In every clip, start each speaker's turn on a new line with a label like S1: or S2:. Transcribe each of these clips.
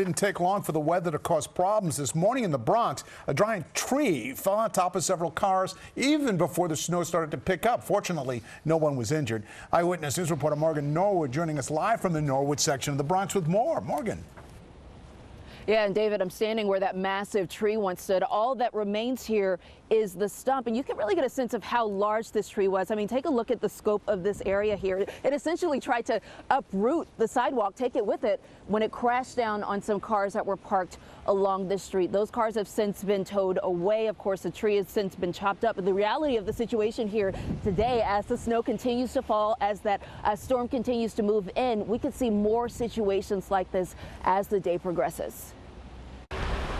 S1: Didn't take long for the weather to cause problems this morning in the Bronx. A giant tree fell on top of several cars even before the snow started to pick up. Fortunately, no one was injured. Eyewitness News reporter Morgan Norwood joining us live from the Norwood section of the Bronx with more. Morgan.
S2: Yeah, and David, I'm standing where that massive tree once stood. All that remains here is the stump, and you can really get a sense of how large this tree was. I mean, take a look at the scope of this area here. It essentially tried to uproot the sidewalk, take it with it, when it crashed down on some cars that were parked along this street. Those cars have since been towed away. Of course, the tree has since been chopped up. But the reality of the situation here today, as the snow continues to fall, as that storm continues to move in, we could see more situations like this as the day progresses.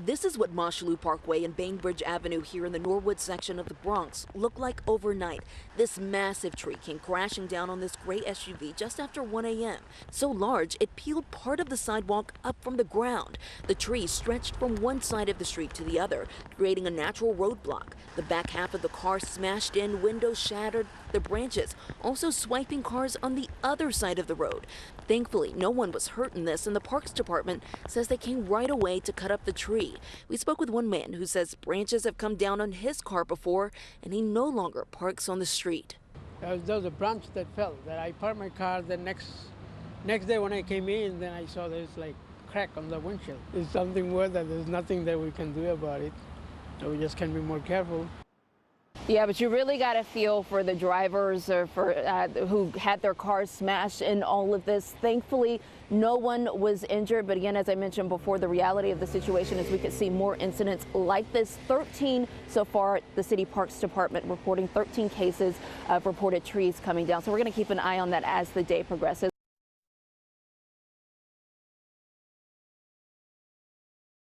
S3: This is what Mosholu Parkway and Bainbridge Avenue here in the Norwood section of the Bronx looked like overnight. This massive tree came crashing down on this gray SUV just after 1 a.m. So large, it peeled part of the sidewalk up from the ground. The tree stretched from one side of the street to the other, creating a natural roadblock. The back half of the car smashed in, windows shattered, the branches also swiping cars on the other side of the road. Thankfully, no one was hurt in this, and the Parks Department says they came right away to cut up the tree. We spoke with one man who says branches have come down on his car before, and he no longer parks on the street.
S4: There was a branch that fell. That I parked my car. The next day when I came in, then I saw there's like crack on the windshield. It's something more that there's nothing that we can do about it. So we just can be more careful.
S2: Yeah, but you really got to feel for the drivers or for who had their cars smashed in all of this. Thankfully, no one was injured. But again, as I mentioned before, the reality of the situation is we could see more incidents like this. 13 so far. The City Parks Department reporting 13 cases of reported trees coming down. So we're going to keep an eye on that as the day progresses.